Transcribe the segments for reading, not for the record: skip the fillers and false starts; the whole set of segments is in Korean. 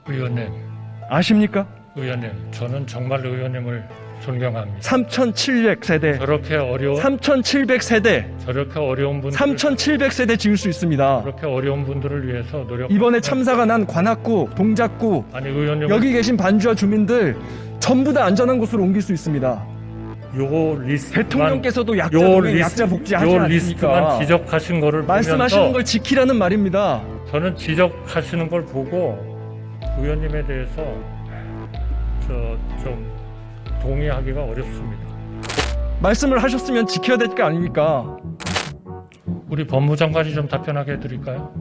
의원님, 아십니까? 의원님, 저는 정말 의원님을 존경합니다. 3,700세대, 저렇게 어려운 3,700세대, 저렇게 어려운 분들 3,700세대 지을 수 있습니다. 저렇게 어려운 분들을 위해서 노력. 이번에 참사가 난 관악구, 동작구, 아니 의원님 여기 계신 반주와 주민들 전부 다 안전한 곳으로 옮길 수 있습니다. 요 리스트만 대통령께서도 약자 요 동행, 리스트 약자 복지하지 요 않습니까? 리스트만 지적하신 거를 말씀하시는 보면서 걸 지키라는 말입니다. 저는 지적하시는 걸 보고 의원님에 대해서 좀 동의하기가 어렵습니다. 말씀을 하셨으면 지켜야 될 게 아닙니까? 우리 법무장관이 좀 답변하게 해드릴까요?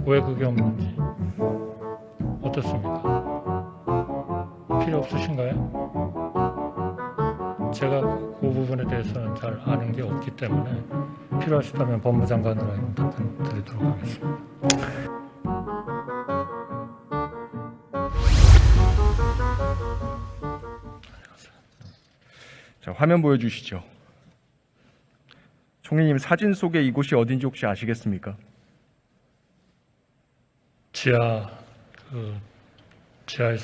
왜 그게 없는지. 어떻습니까? 필요 없으신가요? 제가 그 부분에 대해서는 잘 아는 게 없기 때문에 필요하시다면 법무장관으로 답변 드리도록 하겠습니다. 자, 화면 보여주시죠. 총리님, 사진 속에 이곳이 어딘지 혹시 아시겠습니까? 지하에서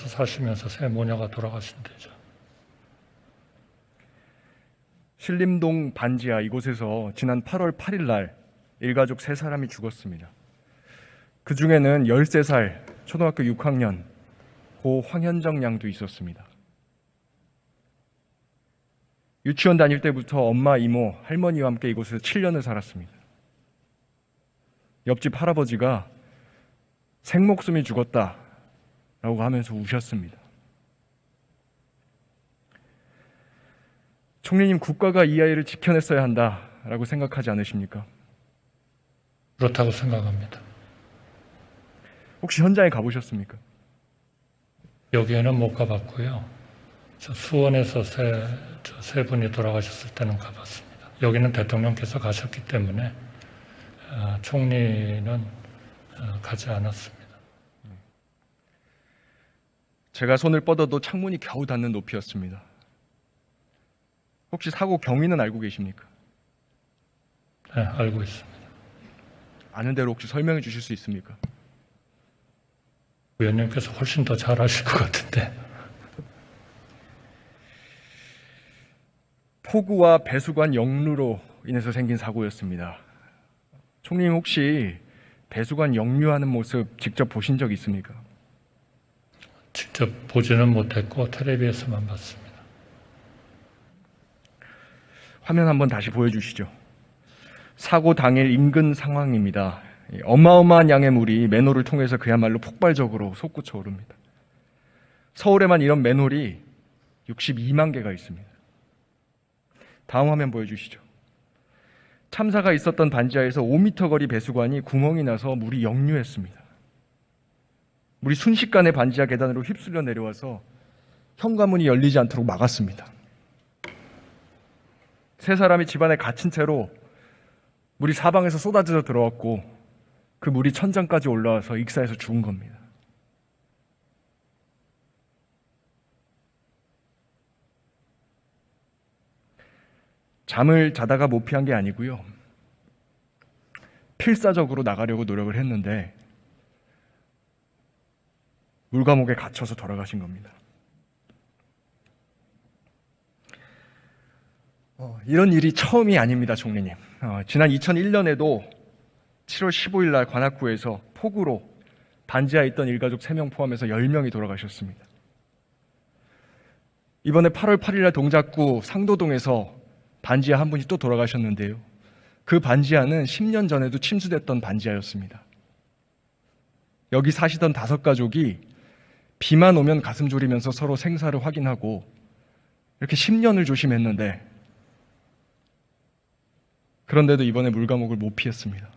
사시면서 새 모녀가 돌아가신 데죠. 신림동 반지하 이곳에서 지난 8월 8일 날 일가족 3사람이 죽었습니다. 그 중에는 13살 초등학교 6학년 고 황현정 양도 있었습니다. 유치원 다닐 때부터 엄마, 이모, 할머니와 함께 이곳에서 7년을 살았습니다. 옆집 할아버지가 생목숨이 죽었다라고 하면서 우셨습니다. 총리님, 국가가 이 아이를 지켜냈어야 한다라고 생각하지 않으십니까? 그렇다고 생각합니다. 혹시 현장에 가보셨습니까? 여기에는 못 가봤고요. 저 수원에서 세 분이 돌아가셨을 때는 가봤습니다. 여기는 대통령께서 가셨기 때문에 총리는 가지 않았습니다. 제가 손을 뻗어도 창문이 겨우 닿는 높이였습니다. 혹시 사고 경위는 알고 계십니까? 네, 알고 있습니다. 아는 대로 혹시 설명해 주실 수 있습니까? 의원님께서 훨씬 더 잘 아실 것 같은데. 폭우와 배수관 역류로 인해서 생긴 사고였습니다. 총리님, 혹시 배수관 역류하는 모습 직접 보신 적 있습니까? 직접 보지는 못했고 텔레비에서만 봤습니다. 화면 한번 다시 보여주시죠. 사고 당일 인근 상황입니다. 어마어마한 양의 물이 맨홀을 통해서 그야말로 폭발적으로 솟구쳐 오릅니다. 서울에만 이런 맨홀이 62만 개가 있습니다. 다음 화면 보여주시죠. 참사가 있었던 반지하에서 5m 거리 배수관이 구멍이 나서 물이 역류했습니다. 물이 순식간에 반지하 계단으로 휩쓸려 내려와서 현관문이 열리지 않도록 막았습니다. 3사람이 집안에 갇힌 채로 물이 사방에서 쏟아져 들어왔고 그 물이 천장까지 올라와서 익사해서 죽은 겁니다. 잠을 자다가 못 피한 게 아니고요. 필사적으로 나가려고 노력을 했는데 물감옥에 갇혀서 돌아가신 겁니다. 이런 일이 처음이 아닙니다, 총리님. 지난 2001년에도 7월 15일 날 관악구에서 폭우로 반지하에 있던 일가족 3명 포함해서 10명이 돌아가셨습니다. 이번에 8월 8일 날 동작구 상도동에서 반지하 한 분이 또 돌아가셨는데요. 그 반지하는 10년 전에도 침수됐던 반지하였습니다. 여기 사시던 5가족이 비만 오면 가슴 졸이면서 서로 생사를 확인하고 이렇게 10년을 조심했는데 그런데도 이번에 물감옥을 못 피했습니다.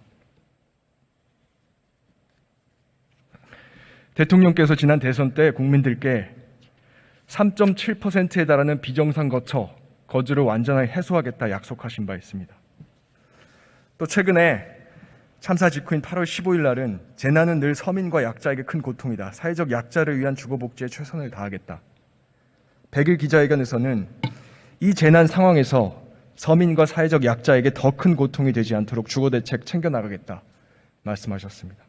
대통령께서 지난 대선 때 국민들께 3.7%에 달하는 비정상 거주를 완전히 해소하겠다 약속하신 바 있습니다. 또 최근에 참사 직후인 8월 15일 날은 재난은 늘 서민과 약자에게 큰 고통이다. 사회적 약자를 위한 주거복지에 최선을 다하겠다. 100일 기자회견에서는 이 재난 상황에서 서민과 사회적 약자에게 더 큰 고통이 되지 않도록 주거대책 챙겨나가겠다 말씀하셨습니다.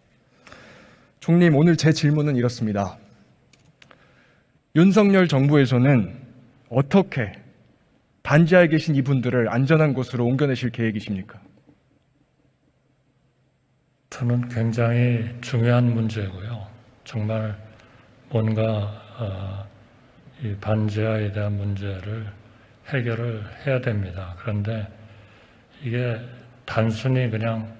총리님, 오늘 제 질문은 이렇습니다. 윤석열 정부에서는 어떻게 반지하에 계신 이분들을 안전한 곳으로 옮겨내실 계획이십니까? 저는 굉장히 중요한 문제고요. 정말 뭔가 이 반지하에 대한 문제를 해결을 해야 됩니다. 그런데 이게 단순히 그냥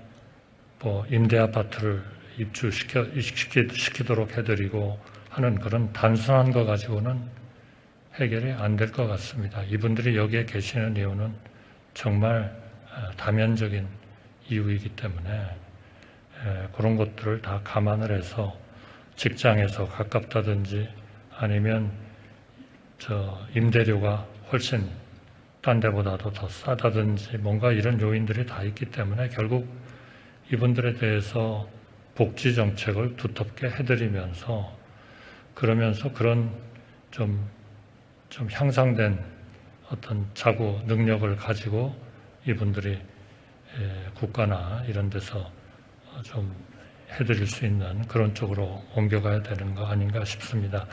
뭐 임대 아파트를 입주시키도록 해드리고 하는 그런 단순한 거 가지고는 해결이 안 될 것 같습니다. 이분들이 여기에 계시는 이유는 정말 다면적인 이유이기 때문에 그런 것들을 다 감안을 해서 직장에서 가깝다든지 아니면 임대료가 훨씬 딴 데보다도 더 싸다든지 뭔가 이런 요인들이 다 있기 때문에 결국 이분들에 대해서 복지 정책을 두텁게 해드리면서 그러면서 그런 좀 향상된 어떤 자구 능력을 가지고 이분들이 국가나 이런 데서 좀 해드릴 수 있는 그런 쪽으로 옮겨가야 되는 거 아닌가 싶습니다.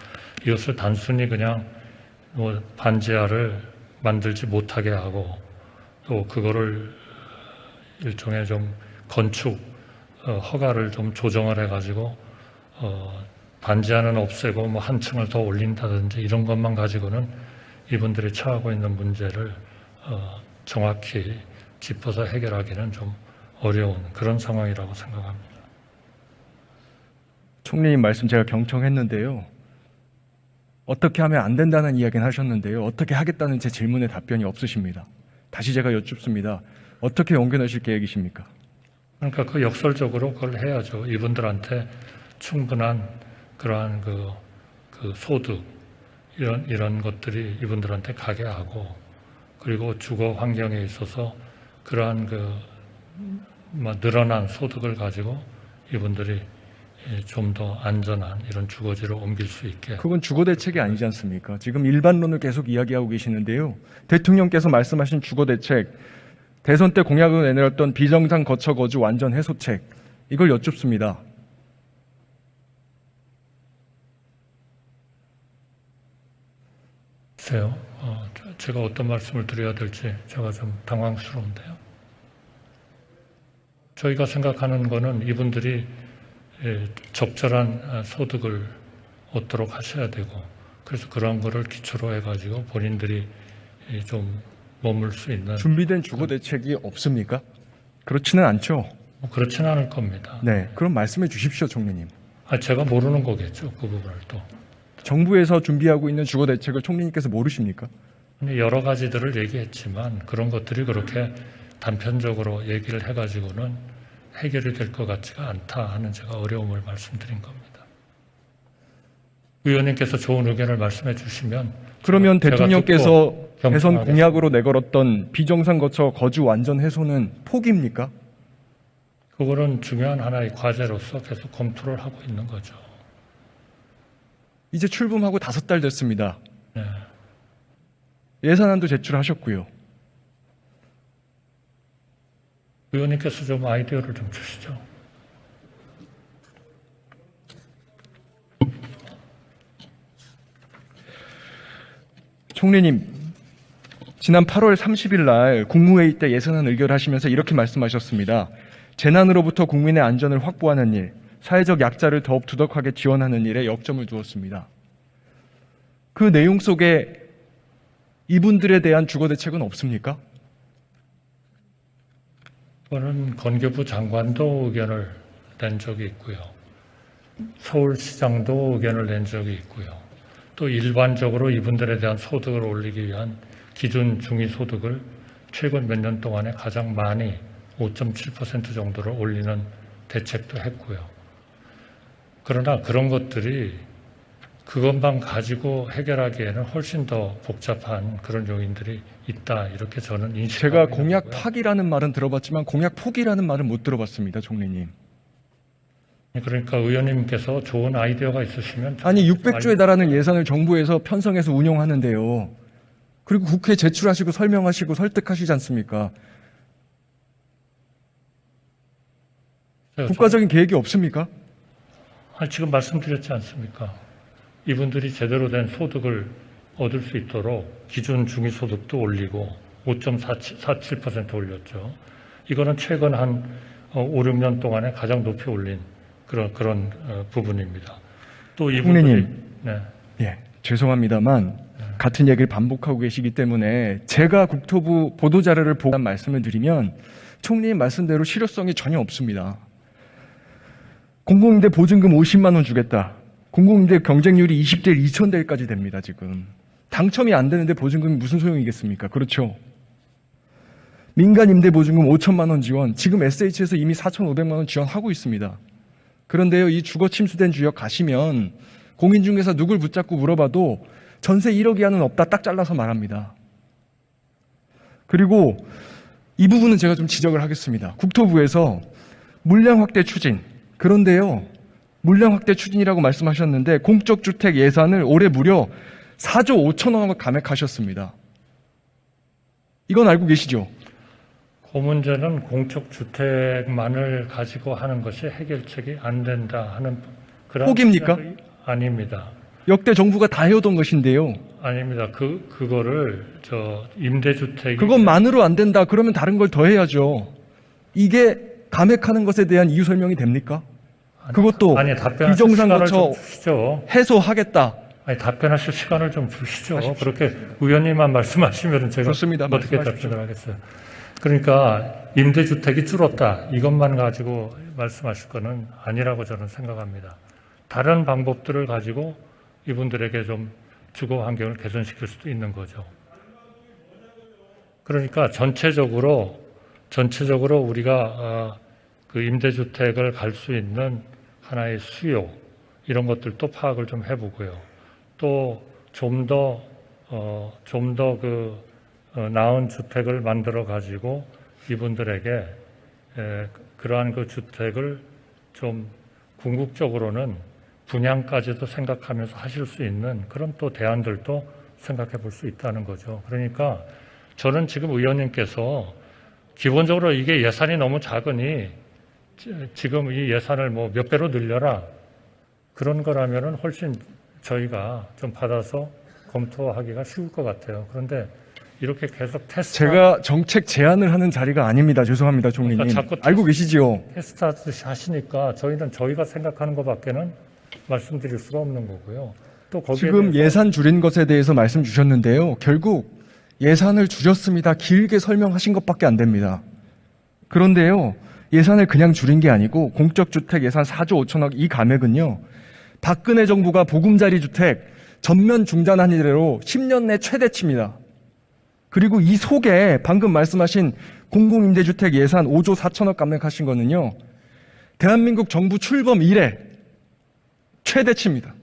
이것을 단순히 그냥 뭐 반지하를 만들지 못하게 하고 또 그거를 일종의 좀 건축 허가를 좀 조정을 해가지고 반지하는 없애고 뭐 한 층을 더 올린다든지 이런 것만 가지고는 이분들이 처하고 있는 문제를 정확히 짚어서 해결하기는 좀 어려운 그런 상황이라고 생각합니다. 총리님 말씀 제가 경청했는데요. 어떻게 하면 안 된다는 이야기는 하셨는데요. 어떻게 하겠다는 제 질문에 답변이 없으십니다. 다시 제가 여쭙습니다. 어떻게 옮겨내실 계획이십니까? 그러니까 그 역설적으로 그걸 해야죠. 이분들한테 충분한 그러한 그 소득 이런 것들이 이분들한테 가게 하고 그리고 주거 환경에 있어서 그러한 늘어난 소득을 가지고 이분들이 좀 더 안전한 이런 주거지로 옮길 수 있게. 그건 주거대책이 아니지 않습니까? 지금 일반론을 계속 이야기하고 계시는데요. 대통령께서 말씀하신 주거대책, 대선 때 공약으로 내밀었던 비정상 거처 거주 완전 해소책, 이걸 여쭙습니다. 글쎄요. 제가 어떤 말씀을 드려야 될지 제가 좀 당황스러운데요. 저희가 생각하는 거는 이분들이 적절한 소득을 얻도록 하셔야 되고 그래서 그런 거를 기초로 해가지고 본인들이 좀 머물 수 있는 준비된 주거대책이 없습니까? 그렇지는 않죠. 뭐 그렇지는 않을 겁니다. 네, 그럼 말씀해 주십시오, 총리님. 제가 모르는 거겠죠. 그 부분을 또. 정부에서 준비하고 있는 주거대책을 총리님께서 모르십니까? 여러 가지들을 얘기했지만 그런 것들이 그렇게 단편적으로 얘기를 해가지고는 해결이 될 것 같지가 않다 하는 제가 어려움을 말씀드린 겁니다. 의원님께서 좋은 의견을 말씀해 주시면 그러면 대통령께서 듣고 대선 겸손하게 공약으로 내걸었던 비정상 거처 거주 완전 해소는 포기입니까? 그거는 중요한 하나의 과제로서 계속 검토를 하고 있는 거죠. 이제 출범하고 5달 됐습니다. 네. 예산안도 제출하셨고요. 의원님께서 좀 아이디어를 좀 주시죠. 총리님, 지난 8월 30일 날 국무회의 때 예산안 의결하시면서 이렇게 말씀하셨습니다. 재난으로부터 국민의 안전을 확보하는 일, 사회적 약자를 더욱 두덕하게 지원하는 일에 역점을 두었습니다. 그 내용 속에 이분들에 대한 주거대책은 없습니까? 저는 건교부 장관도 의견을 낸 적이 있고요. 서울시장도 의견을 낸 적이 있고요. 또 일반적으로 이분들에 대한 소득을 올리기 위한 기준 중위소득을 최근 몇 년 동안에 가장 많이 5.7% 정도를 올리는 대책도 했고요. 그러나 그런 것들이 그것만 가지고 해결하기에는 훨씬 더 복잡한 그런 요인들이 있다 이렇게 저는 인식하고 제가 있는 공약 거고요. 파기라는 말은 들어봤지만 공약 포기라는 말은 못 들어봤습니다, 총리님. 그러니까 의원님께서 좋은 아이디어가 있으시면 아니 600조에 달하는 예산을 정부에서 편성해서 운용하는데요. 그리고 국회에 제출하시고 설명하시고 설득하시지 않습니까? 국가적인 계획이 없습니까? 지금 말씀드렸지 않습니까? 이분들이 제대로 된 소득을 얻을 수 있도록 기준 중위소득도 올리고 5.47% 올렸죠. 이거는 최근 한 5, 6년 동안에 가장 높이 올린 그런 부분입니다. 또 이분들이 총리님. 네. 예, 죄송합니다만 같은 얘기를 반복하고 계시기 때문에 제가 국토부 보도자료를 보고 말씀을 드리면 총리님 말씀대로 실효성이 전혀 없습니다. 공공임대 보증금 50만 원 주겠다. 공공임대 경쟁률이 20대 2000대까지 됩니다. 지금 당첨이 안 되는데 보증금이 무슨 소용이겠습니까? 그렇죠. 민간 임대 보증금 5천만 원 지원, 지금 SH에서 이미 4,500만 원 지원하고 있습니다. 그런데요, 이 주거 침수된 지역 가시면 공인중개사 누굴 붙잡고 물어봐도 전세 1억 이하는 없다 딱 잘라서 말합니다. 그리고 이 부분은 제가 좀 지적을 하겠습니다. 국토부에서 물량 확대 추진, 그런데요, 물량 확대 추진이라고 말씀하셨는데 공적주택 예산을 올해 무려 4조 5천억 원을 감액하셨습니다. 이건 알고 계시죠? 그 문제는 공적 주택만을 가지고 하는 것이 해결책이 안 된다 하는 그런 포기입니까? 생각이 아닙니다. 역대 정부가 다 해오던 것인데요. 아닙니다. 그거를 임대주택이 그것만으로 안 된다 그러면 다른 걸 더 해야죠. 이게 감액하는 것에 대한 이유 설명이 됩니까? 그것도 답변하실 비정상 시간을 거쳐 좀 주시죠. 해소하겠다. 답변하실 시간을 좀 주시죠. 그렇게 의원님만 말씀하시면 제가 좋습니다. 어떻게 말씀하십시오. 답변을 하겠어요. 그러니까 임대주택이 줄었다. 이것만 가지고 말씀하실 거는 아니라고 저는 생각합니다. 다른 방법들을 가지고 이분들에게 좀 주거 환경을 개선시킬 수도 있는 거죠. 그러니까 전체적으로 우리가 그 임대주택을 갈 수 있는 하나의 수요 이런 것들도 파악을 좀 해보고요. 또 좀 더 나은 주택을 만들어 가지고 이분들에게 그러한 그 주택을 좀 궁극적으로는 분양까지도 생각하면서 하실 수 있는 그런 또 대안들도 생각해 볼 수 있다는 거죠. 그러니까 저는 지금 의원님께서 기본적으로 이게 예산이 너무 작으니 지금 이 예산을 뭐 몇 배로 늘려라 그런 거라면은 훨씬 저희가 좀 받아서 검토하기가 쉬울 것 같아요. 그런데 이렇게 계속 제가 정책 제안을 하는 자리가 아닙니다. 죄송합니다, 총리님. 그러니까 자꾸 알고 계시지요? 테스트하듯이 하시니까 저희는 저희가 생각하는 것밖에는 말씀드릴 수가 없는 거고요. 또 거기에 지금 대해서 예산 줄인 것에 대해서 말씀 주셨는데요. 결국 예산을 줄였습니다. 길게 설명하신 것밖에 안 됩니다. 그런데요, 예산을 그냥 줄인 게 아니고 공적주택 예산 4조 5천억 이 감액은요, 박근혜 정부가 보금자리 주택 전면 중단한 이래로 10년 내 최대치입니다. 그리고 이 속에 방금 말씀하신 공공임대주택 예산 5조 4천억 감액하신 거는요, 대한민국 정부 출범 이래 최대치입니다.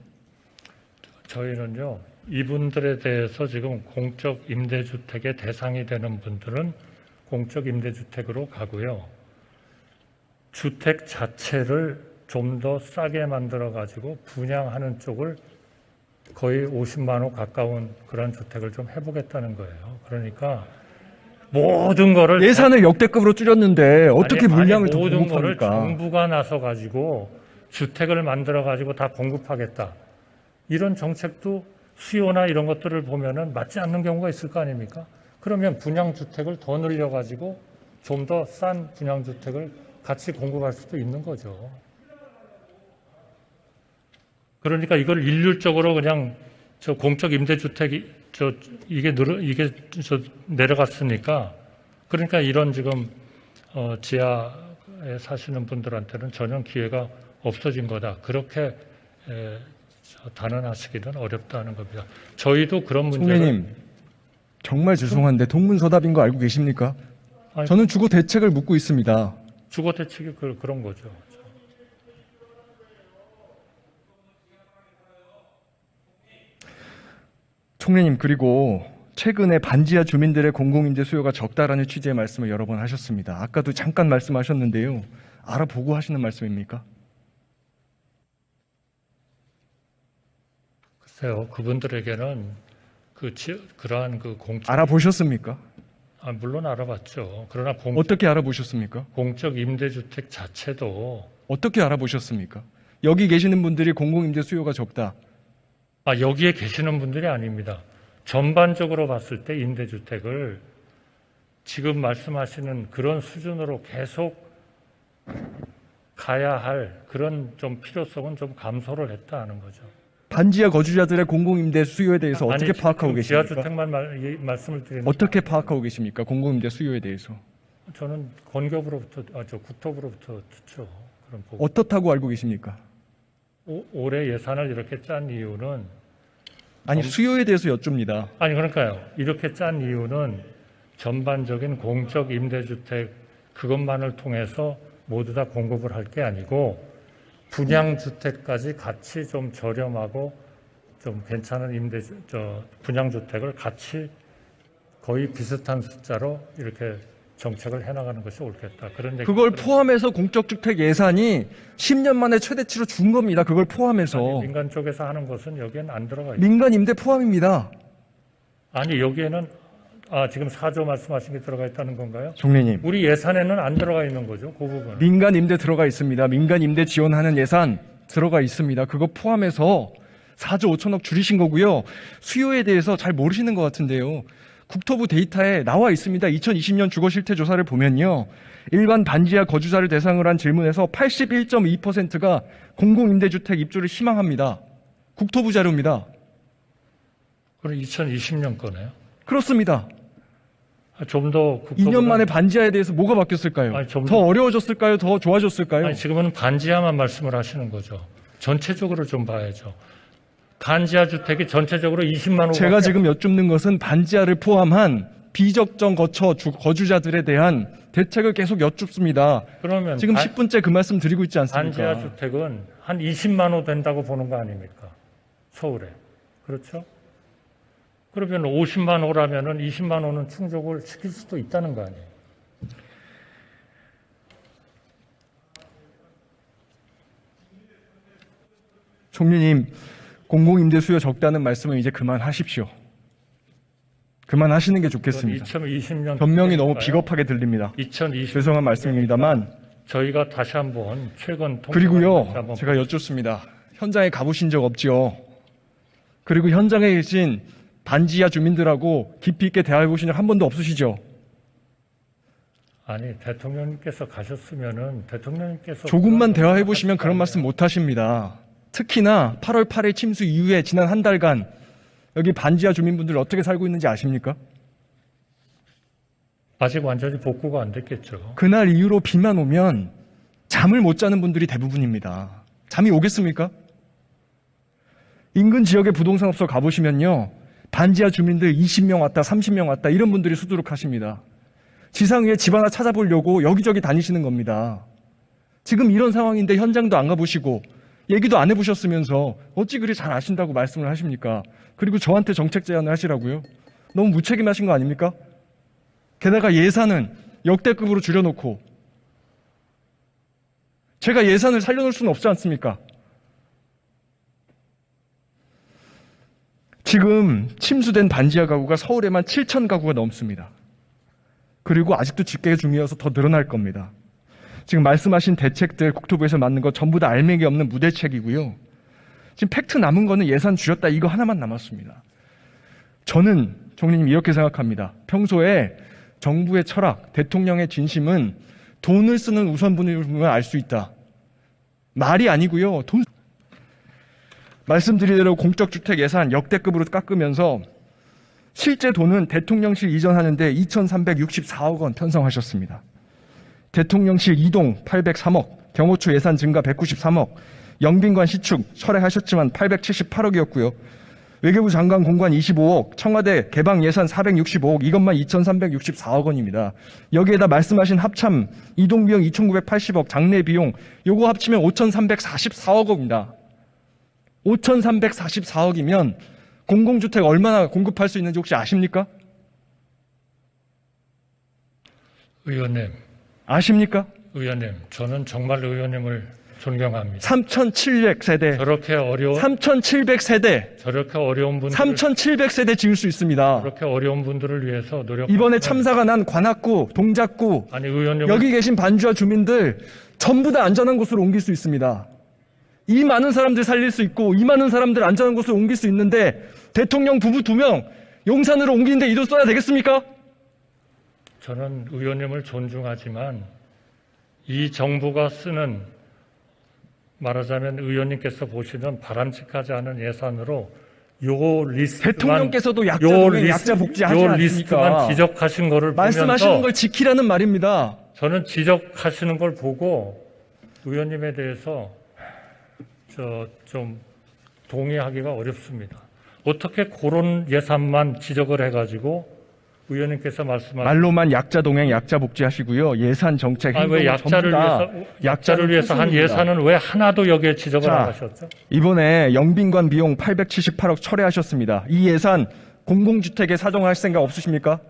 저희는요, 이분들에 대해서 지금 공적 임대주택의 대상이 되는 분들은 공적 임대주택으로 가고요. 주택 자체를 좀 더 싸게 만들어 가지고 분양하는 쪽을 거의 50만 호 가까운 그런 주택을 좀 해보겠다는 거예요. 그러니까 모든 거를 예산을 역대급으로 줄였는데 어떻게 물량을 더 모든 거를 공급합니까? 정부가 나서 가지고 주택을 만들어 가지고 다 공급하겠다. 이런 정책도 수요나 이런 것들을 보면은 맞지 않는 경우가 있을 거 아닙니까? 그러면 분양주택을 더 늘려가지고 좀 더 싼 분양주택을 같이 공급할 수도 있는 거죠. 그러니까 이걸 일률적으로 그냥 공적 임대주택이 이게 내려갔으니까 그러니까 이런 지금 지하에 사시는 분들한테는 전혀 기회가 없어진 거다. 그렇게 단언하시기는 어렵다는 겁니다. 저희도 그런 문제를 총리님, 정말 죄송한데 동문서답인 거 알고 계십니까? 아니, 저는 주거 대책을 묻고 있습니다. 주거 대책이 그런 거죠. 총리님, 그리고 최근에 반지하 주민들의 공공임대 수요가 적다라는 취지의 말씀을 여러 번 하셨습니다. 아까도 잠깐 말씀하셨는데요. 알아보고 하시는 말씀입니까? 글쎄요, 그분들에게는 그러한 그 공적 알아보셨습니까? 물론 알아봤죠. 그러나 어떻게 알아보셨습니까? 공적 임대주택 자체도 어떻게 알아보셨습니까? 여기 계시는 분들이 공공임대 수요가 적다. 여기에 계시는 분들이 아닙니다. 전반적으로 봤을 때 임대주택을 지금 말씀하시는 그런 수준으로 계속 가야 할 그런 좀 필요성은 좀 감소를 했다 하는 거죠. 반지하 거주자들의 공공임대 수요에 대해서 아니, 어떻게 파악하고 지금 계십니까? 지하주택만 말씀을 드리는 어떻게 파악하고 계십니까? 공공임대 수요에 대해서. 저는 건교부로부터 국토부로부터 듣죠. 그런 보고. 어떻다고 알고 계십니까? 올해 예산을 이렇게 짠 이유는 아니, 수요에 대해서 여쭙니다. 그러니까요. 이렇게 짠 이유는 전반적인 공적 임대주택 그것만을 통해서 모두 다 공급을 할 게 아니고 분양주택까지 같이 좀 저렴하고 좀 괜찮은 분양주택을 같이 거의 비슷한 숫자로 이렇게 정책을 해나가는 것이 옳겠다. 그런 얘기. 그걸 포함해서 공적주택 예산이 10년 만에 최대치로 준 겁니다. 그걸 포함해서. 민간 쪽에서 하는 것은 여기에는 안 들어가 있죠. 민간 임대 포함입니다. 여기에는 지금 4조 말씀하신 게 들어가 있다는 건가요? 총리님. 우리 예산에는 안 들어가 있는 거죠. 그 부분. 민간 임대 들어가 있습니다. 민간 임대 지원하는 예산 들어가 있습니다. 그거 포함해서 4조 5천억 줄이신 거고요. 수요에 대해서 잘 모르시는 것 같은데요. 국토부 데이터에 나와 있습니다. 2020년 주거 실태 조사를 보면요. 일반 반지하 거주자를 대상으로 한 질문에서 81.2%가 공공임대주택 입주를 희망합니다. 국토부 자료입니다. 그럼 2020년 거네요. 그렇습니다. 좀 더 2년 만에 반지하에 대해서 뭐가 바뀌었을까요? 더 어려워졌을까요? 더 좋아졌을까요? 지금은 반지하만 말씀을 하시는 거죠. 전체적으로 좀 봐야죠. 반지하 주택이 전체적으로 20만 호. 제가 지금 여쭙는 것은 반지하를 포함한 비적정 거주자들에 대한 대책을 계속 여쭙습니다. 그러면 지금 10분째 그 말씀 드리고 있지 않습니까? 반지하 주택은 한 20만 호 된다고 보는 거 아닙니까? 서울에. 그렇죠? 그러면 50만 호라면은 20만 호는 충족을 시킬 수도 있다는 거 아니에요? 총리님, 공공임대 수요 적다는 말씀은 이제 그만하십시오. 그만하시는 게 좋겠습니다. 2020년 변명이 너무 비겁하게 들립니다. 2020 죄송한 말씀입니다만. 저희가 다시 한번 최근 그리고요, 제가 여쭙습니다. 현장에 가보신 적 없지요? 그리고 현장에 계신 반지하 주민들하고 깊이 있게 대화해보신 적 한 번도 없으시죠? 아니, 대통령님께서 가셨으면은 대통령님께서 조금만 대화해보시면 그런 말씀 못 하십니다. 특히나 8월 8일 침수 이후에 지난 한 달간 여기 반지하 주민분들 어떻게 살고 있는지 아십니까? 아직 완전히 복구가 안 됐겠죠. 그날 이후로 비만 오면 잠을 못 자는 분들이 대부분입니다. 잠이 오겠습니까? 인근 지역의 부동산 업소 가보시면요. 반지하 주민들 20명 왔다 30명 왔다 이런 분들이 수두룩하십니다. 지상 위에 집 하나 찾아보려고 여기저기 다니시는 겁니다. 지금 이런 상황인데 현장도 안 가보시고 얘기도 안 해보셨으면서 어찌 그리 잘 아신다고 말씀을 하십니까? 그리고 저한테 정책 제안을 하시라고요? 너무 무책임하신 거 아닙니까? 게다가 예산은 역대급으로 줄여놓고 제가 예산을 살려놓을 수는 없지 않습니까? 지금 침수된 반지하 가구가 서울에만 7천 가구가 넘습니다. 그리고 아직도 집계 중이어서 더 늘어날 겁니다. 지금 말씀하신 대책들 국토부에서 맞는 거 전부 다 알맹이 없는 무대책이고요. 지금 팩트 남은 거는 예산 줄였다 이거 하나만 남았습니다. 저는 총리님 이렇게 생각합니다. 평소에 정부의 철학, 대통령의 진심은 돈을 쓰는 우선순위를 보면 알 수 있다. 말이 아니고요. 말씀드린 대로 공적주택 예산 역대급으로 깎으면서 실제 돈은 대통령실 이전하는데 2,364억 원 편성하셨습니다. 대통령실 이동 803억, 경호처 예산 증가 193억, 영빈관 시축 철회하셨지만 878억이었고요. 외교부 장관 공관 25억, 청와대 개방 예산 465억, 이것만 2,364억 원입니다. 여기에다 말씀하신 합참, 이동비용 2,980억, 장례 비용, 요거 합치면 5,344억 원입니다. 5,344억이면 공공주택 얼마나 공급할 수 있는지 혹시 아십니까? 의원님. 아십니까? 의원님, 저는 정말 의원님을 존경합니다. 3,700세대. 저렇게 어려운 3,700세대. 저렇게 어려운 분들 3,700세대 지을 수 있습니다. 저렇게 어려운 분들을 위해서 노력. 이번에 참사가 난 관악구, 동작구, 아니 의원님 여기 계신 반지하 주민들 전부 다 안전한 곳으로 옮길 수 있습니다. 이 많은 사람들 살릴 수 있고 이 많은 사람들 안전한 곳으로 옮길 수 있는데 대통령 부부 2명 용산으로 옮기는데 이 돈 써야 되겠습니까? 저는 의원님을 존중하지만 이 정부가 쓰는, 말하자면 의원님께서 보시는 바람직하지 않은 예산으로 요 리스트만, 대통령께서도 약자 동행, 약자 복지 하지 요 리스트만 않습니까? 지적하신 거를 말씀하시는 보면서 걸 지키라는 말입니다. 저는 지적하시는 걸 보고 의원님에 대해서 좀 동의하기가 어렵습니다. 어떻게 그런 예산만 지적을 해가지고 의원님께서 말씀하신 말로만 약자 동행, 약자 복지 하시고요. 예산 정책 행동은 왜 약자를 위해서 한 예산은 왜 하나도 여기에 지적을 안 하셨죠? 이번에 영빈관 비용 878억 철회하셨습니다. 이 예산 공공주택에 사정할 생각 없으십니까?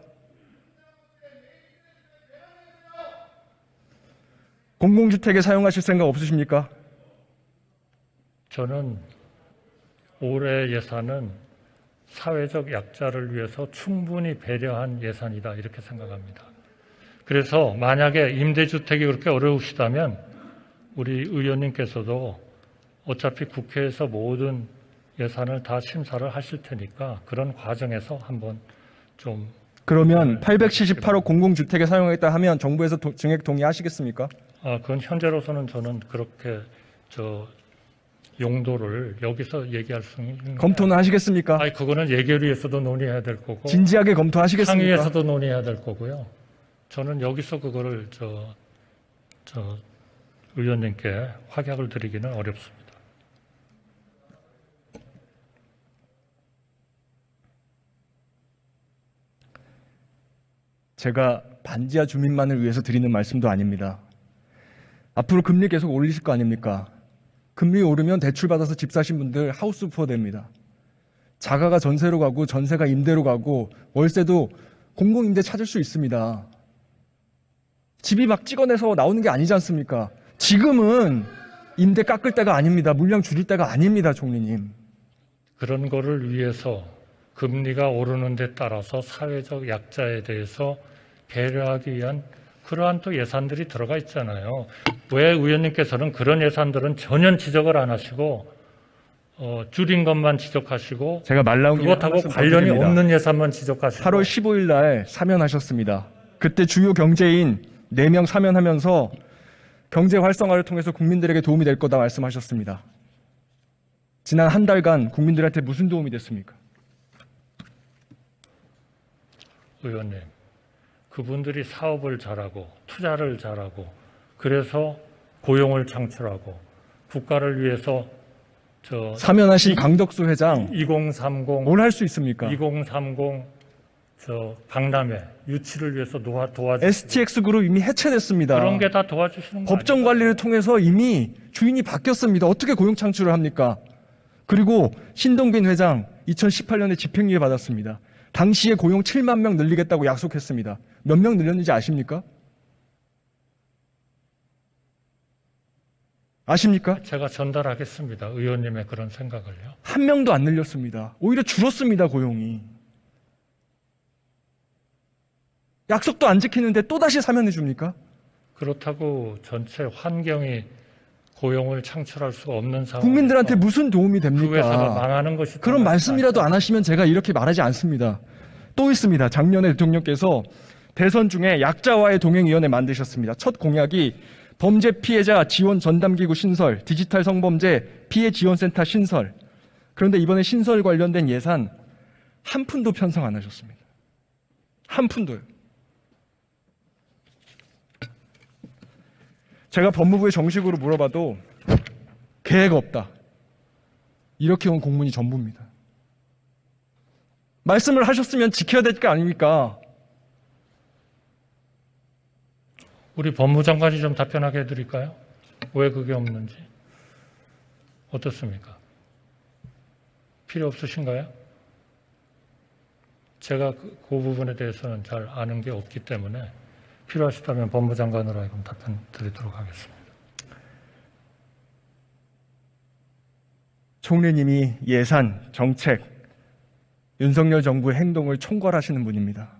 공공주택에 사용하실 생각 없으십니까? 저는 올해 예산은 사회적 약자를 위해서 충분히 배려한 예산이다 이렇게 생각합니다. 그래서 만약에 임대주택이 그렇게 어려우시다면 우리 의원님께서도 어차피 국회에서 모든 예산을 다 심사를 하실 테니까 그런 과정에서 한번 좀 그러면 878억 공공주택에 사용하겠다 하면 정부에서 증액 동의하시겠습니까? 그건 현재로서는 저는 그렇게 용도를 여기서 얘기할 수 있는 검토는 하시겠습니까? 그거는 예결위에서도 논의해야 될 거고 진지하게 검토하시겠습니까? 상위에서도 논의해야 될 거고요. 저는 여기서 그거를 의원님께 확약을 드리기는 어렵습니다. 제가 반지하 주민만을 위해서 드리는 말씀도 아닙니다. 앞으로 금리 계속 올리실 거 아닙니까? 금리 오르면 대출 받아서 집 사신 분들 하우스 푸어 됩니다. 자가가 전세로 가고 전세가 임대로 가고 월세도 공공임대 찾을 수 있습니다. 집이 막 찍어내서 나오는 게 아니지 않습니까? 지금은 임대 깎을 때가 아닙니다. 물량 줄일 때가 아닙니다, 총리님. 그런 거를 위해서 금리가 오르는 데 따라서 사회적 약자에 대해서 배려하기 위한 그러한 또 예산들이 들어가 있잖아요. 왜 의원님께서는 그런 예산들은 전혀 지적을 안 하시고 줄인 것만 지적하시고 제가 말 나온 김에 그것하고 관련이 없는 예산만 지적하시고 8월 15일 날 사면하셨습니다. 그때 주요 경제인 4명 사면하면서 경제 활성화를 통해서 국민들에게 도움이 될 거다 말씀하셨습니다. 지난 한 달간 국민들한테 무슨 도움이 됐습니까? 의원님, 그분들이 사업을 잘하고 투자를 잘하고 그래서 고용을 창출하고 국가를 위해서 사면하신 강덕수 회장 2030 뭘 할 수 있습니까? 2030 박람회 유치를 위해서 도와주시고 STX그룹 이미 해체됐습니다. 그런 게 다 도와주시는 거 법정 관리를 통해서 이미 주인이 바뀌었습니다. 어떻게 고용 창출을 합니까? 그리고 신동빈 회장 2018년에 집행유예 받았습니다. 당시에 고용 7만 명 늘리겠다고 약속했습니다. 몇 명 늘렸는지 아십니까? 아십니까? 제가 전달하겠습니다. 의원님의 그런 생각을요. 한 명도 안 늘렸습니다. 오히려 줄었습니다, 고용이. 약속도 안 지키는데 또다시 사면해 줍니까? 그렇다고 전체 환경이 고용을 창출할 수가 없는 상황. 국민들한테 무슨 도움이 됩니까? 그 회사가 망하는 것이 그런 말씀이라도 안 하시면 제가 이렇게 말하지 않습니다. 또 있습니다. 작년에 대통령께서 대선 중에 약자와의 동행위원회 만드셨습니다. 첫 공약이 범죄 피해자 지원 전담기구 신설, 디지털 성범죄 피해 지원센터 신설. 그런데 이번에 신설 관련된 예산 한 푼도 편성 안 하셨습니다. 한 푼도요. 제가 법무부에 정식으로 물어봐도 계획 없다. 이렇게 온 공문이 전부입니다. 말씀을 하셨으면 지켜야 될 거 아닙니까? 우리 법무장관이 좀 답변하게 해드릴까요? 왜 그게 없는지. 어떻습니까? 필요 없으신가요? 제가 그 부분에 대해서는 잘 아는 게 없기 때문에 필요하시다면 법무장관으로 하여금 답변 드리도록 하겠습니다. 총리님이 예산, 정책, 윤석열 정부의 행동을 총괄하시는 분입니다.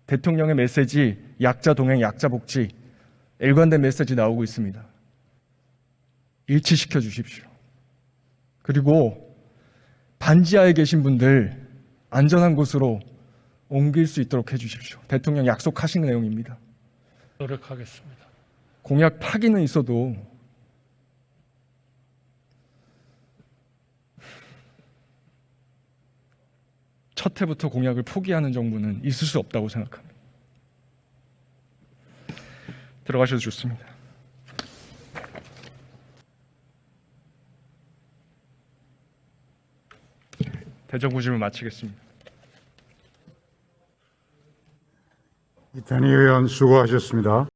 대통령의 메시지, 약자 동행, 약자 복지, 일관된 메시지 나오고 있습니다. 일치시켜 주십시오. 그리고 반지하에 계신 분들 안전한 곳으로 옮길 수 있도록 해주십시오. 대통령 약속하신 내용입니다. 노력하겠습니다. 공약 파기는 있어도 첫 해부터 공약을 포기하는 정부는 있을 수 없다고 생각합니다. 들어가셔도 좋습니다. 대정부 질문 마치겠습니다. 이탄희 의원 수고하셨습니다.